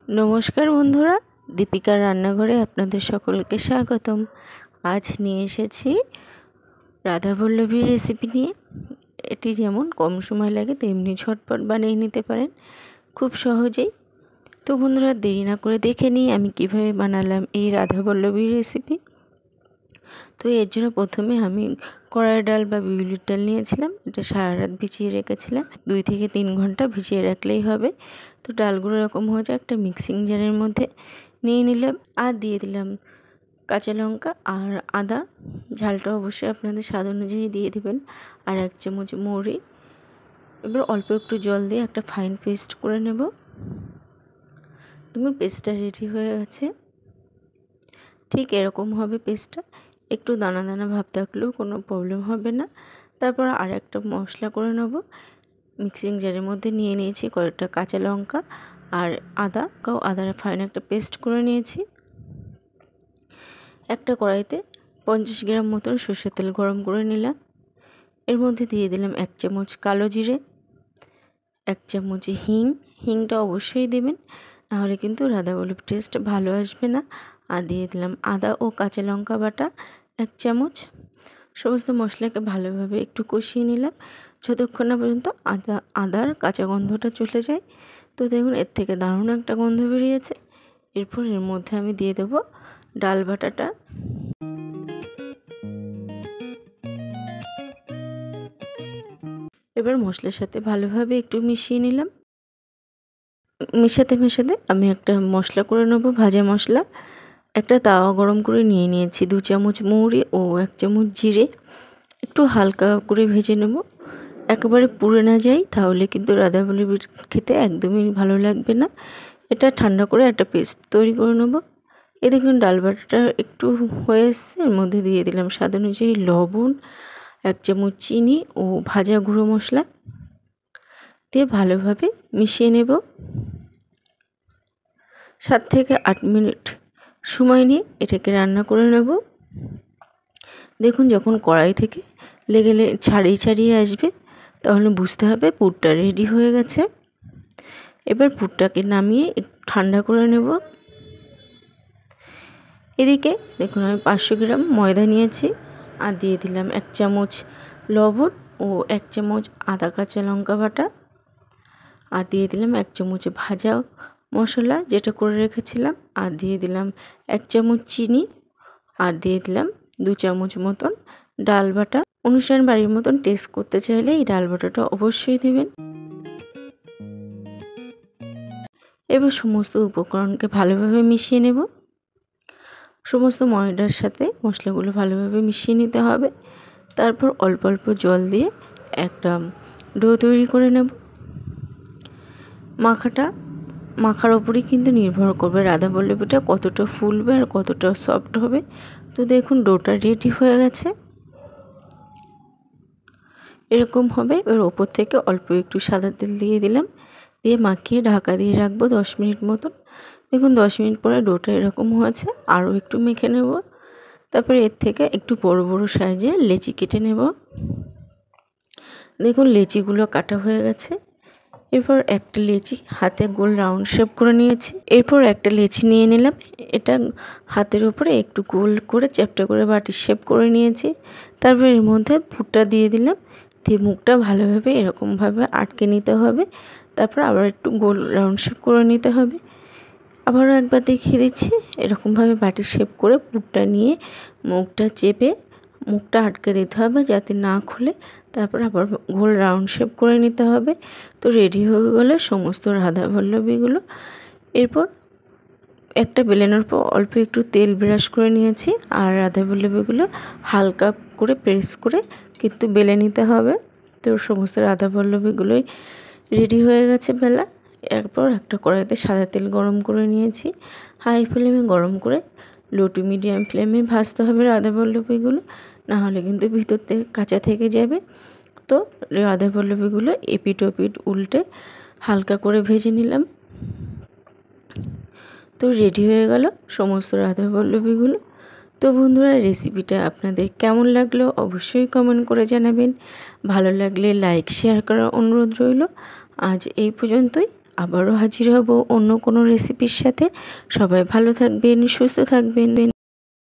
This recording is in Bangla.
नमस्कार बंधुरा दीपिकार रान्नाघरे आपनादेर सकलके स्वागतम। आज निये एसेछि राधाबल्लभीर रेसिपि निये। एटी जेमन कम समय लागे तेमनि झटपट बानिये निते पारेन खूब सहजेई। तो बंधुरा देरी ना करे देखे निई आमि किभाबे बानालाम एई राधाबल्लभीर रेसिपि। तो एर जोन्नो प्रथमे आमि कड़ाई डाल बा बिउलिर डाल निয়েছিলাম। এটা সারা রাত ভিজিয়ে রেখেছিলাম। 2 থেকে 3 ঘন্টা ভিজিয়ে রাখলেই হবে। তো ডালগুলো এরকম হয়ে যায় একটা মিক্সিং জারের মধ্যে নিয়ে নিলাম আর দিয়ে দিলাম কাঁচা লঙ্কা আর আদা। ঝালটা অবশ্যই আপনাদের স্বাদ অনুযায়ী দিয়ে দিবেন। আর 1 চামচ মৌরি। এবার অল্প একটু জল দিয়ে একটা ফাইন পেস্ট করে নেব। দেখুন পেস্টটা রেডি হয়ে গেছে। ঠিক এরকম হবে পেস্টটা। একটু দানা দানা ভাব থাকলেও কোনো প্রবলেম হবে না। তারপর আর একটা মশলা করে নেব। মিক্সিং জারের মধ্যে নিয়ে নিয়েছি কয়েকটা কাঁচা লঙ্কা আর আদার ফাইন একটা পেস্ট করে নিয়েছি। একটা কড়াইতে 50 গ্রাম মতন সরষের তেল গরম করে নিলাম। এর মধ্যে দিয়ে দিলাম 1 চামচ কালো জিরে, 1 চামচ হিংটা অবশ্যই দেবেন, নাহলে কিন্তু রাধাবল্লভ টেস্ট ভালো আসবে না। আর দিয়ে দিলাম আদা ও কাঁচা লঙ্কা বাটা 1 চামচ। সমস্ত মশলাকে ভালোভাবে একটু কষিয়ে নিলাম যতক্ষণ না পর্যন্ত আদার কাঁচা গন্ধটা চলে যায়। তো দেখুন এর থেকে দারুণ একটা গন্ধ বেরিয়েছে। এরপর এর মধ্যে আমি দিয়ে দেব ডাল বাটাটা। এবার মশলার সাথে ভালোভাবে একটু মিশিয়ে নিলাম। মেশাতে আমি একটা মশলা করে নেব, ভাজা মশলা। একটা তাওয়া গরম করে নিয়েছি 2 চামচ মৌরি ও 1 চামচ জিরে। একটু হালকা করে ভেজে নেব, একেবারে পুড়ে না যায়, তাহলে কিন্তু রাধাবল্লভ খেতে একদমই ভালো লাগবে না। এটা ঠান্ডা করে একটা পেস্ট তৈরি করে নেব। এই দেখুন ডাল বাটাটা একটু হয়ে এসছে। এর মধ্যে দিয়ে দিলাম স্বাদ অনুযায়ী লবণ, 1 চামচ চিনি ও ভাজা গুঁড়ো মশলা দিয়ে ভালোভাবে মিশিয়ে নেব। 7 থেকে 8 মিনিট সময় নিয়ে এটাকে রান্না করে নেব। দেখুন যখন কড়াই থেকে লেগে ছাড়িয়ে আসবে তাহলে বুঝতে হবে পুরটা রেডি হয়ে গেছে। এবার পুরটাকে নামিয়ে ঠান্ডা করে নেব। এদিকে দেখুন আমি 500 গ্রাম ময়দা নিয়েছি আর দিয়ে দিলাম 1 চামচ লবণ ও 1 চামচ আদা কাঁচা লঙ্কা বাটা আর দিয়ে দিলাম 1 চামচ ভাজা মশলা যেটা করে রেখেছিলাম আর দিয়ে দিলাম 1 চামচ চিনি আর দিয়ে দিলাম 2 চামচ মতন ডাল বাটা। অনুষ্ঠান বাড়ির মতন টেস্ট করতে চাইলে এই ডাল বাটাটা অবশ্যই দিবেন। এবার সমস্ত উপকরণকে ভালোভাবে মিশিয়ে নেব। সমস্ত ময়দার সাথে মশলাগুলো ভালোভাবে মিশিয়ে নিতে হবে। তারপর অল্প অল্প জল দিয়ে একটা ডো তৈরি করে নেব। মাখার ওপরেই কিন্তু নির্ভর করবে রাধাবল্লভীটা কতটা ফুলবে আর কতটা সফট হবে। তো দেখুন ডোটা রেডি হয়ে গেছে, এরকম হবে। এবার ওপর থেকে অল্প একটু সাদা তেল দিয়ে দিলাম, দিয়ে মাখিয়ে ঢাকা দিয়ে রাখবো 10 মিনিট মতন। দেখুন 10 মিনিট পরে ডোটা এরকম হয়েছে। আরও একটু মেখে নেব। তারপরে এর থেকে একটু বড় বড় সাইজের লেচি কেটে নেব। দেখুন লেচিগুলো কাটা হয়ে গেছে। এরপর একটা লেচি হাতে গোল রাউন্ড শেপ করে নিয়েছি। এরপর একটা লেচি নিয়ে নিলাম, এটা হাতের উপরে একটু গোল করে চ্যাপ্টা করে বাটির শেপ করে নিয়েছি। তারপর এর মধ্যে পুরটা দিয়ে দিলাম, দিয়ে মুখটা ভালোভাবে এরকমভাবে আটকে নিতে হবে। তারপর আবার একটু গোল রাউন্ড শেপ করে নিতে হবে। আবারও একবার দেখিয়ে দিচ্ছি, এরকমভাবে বাটির শেপ করে পুরটা নিয়ে মুখটা চেপে মুখটা আটকে দিতে হবে যাতে না খুলে। তারপর আবার গোল রাউন্ড শেপ করে নিতে হবে। তো রেডি হয়ে গেলে সমস্ত রাধাবল্লভীগুলো। এরপর একটা বেলনের উপর অল্প একটু তেল ব্রাশ করে নিয়েছি আর রাধাবল্লভীগুলো হালকা করে প্রেস করে কিন্তু বেলে নিতে হবে। তো সমস্ত রাধাবল্লভীগুলোই রেডি হয়ে গেছে বেলা। এরপর একটা কড়াইতে সাদা তেল গরম করে নিয়েছি। হাই ফ্লেমে গরম করে লো টু মিডিয়াম ফ্লেমে ভাজতে হবে রাধাবল্লভীগুলো, নাহলে কিন্তু ভিতর থেকে কাঁচা থেকে যাবে। তো রাধাবল্লভীগুলো এপিট ওপিট উল্টে হালকা করে ভেজে নিলাম। তো রেডি হয়ে গেল সমস্ত রাধাবল্লভীগুলো। তো বন্ধুরা রেসিপিটা আপনাদের কেমন লাগলো অবশ্যই কমেন্ট করে জানাবেন। ভালো লাগলে লাইক শেয়ার করার অনুরোধ রইল। আজ এই পর্যন্তই। আবারও হাজির হব অন্য কোনো রেসিপির সাথে। সবাই ভালো থাকবেন, সুস্থ থাকবেন।